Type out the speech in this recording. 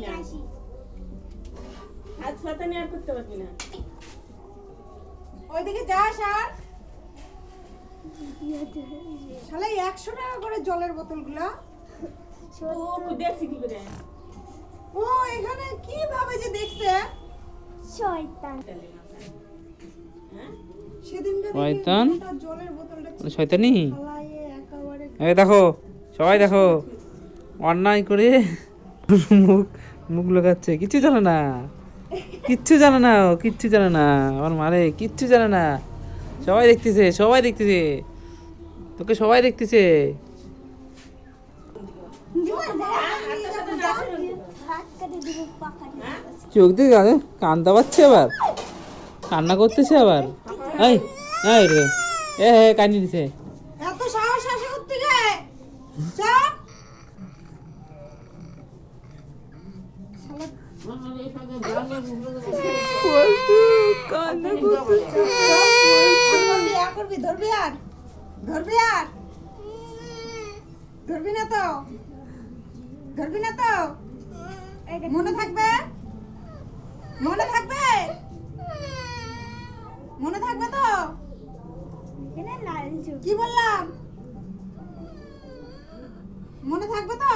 পারবি না, হাত ফাতানি আর করতে পারবি না। ওইদিকে যাস আর শালা 100 টাকা করে জলের বোতলগুলো। ও দেখছি কি করে ও এখানে কিভাবে যে দেখছে শয়তান হ্যাঁ সেদিনকে শয়তান? জলের বোতলটা শয়তানি ফালায়ে একেবারে এই দেখো, সবাই দেখো, অন্যায় করে মুখ মুখ লোকাচ্ছে। কিচ্ছু জানে না, কিচ্ছু জানে না, ও কিচ্ছু জানে না, আমার মারে কিচ্ছু জানে না। সবাই দেখতেছে, সবাই দেখতেছে, তোকে সবাই দেখতেছে। হাত কেটে দিব পাখাটি চোখ দিয়ে কান্দা পাচ্ছে, আবার কান্না করতেছে আবার। এই এই রে, এ হে কান্দি দিছে। এত সাহস আসে করতে গে চাপ কান্না করতেছে। করবি ধরবি আর ধরবি আর ধরবি না তো ধরবি না তো মনে থাকবে মনে থাকবে মনে থাকবে তো এখানে লাল চোখ কি বললাম মনে থাকবে তো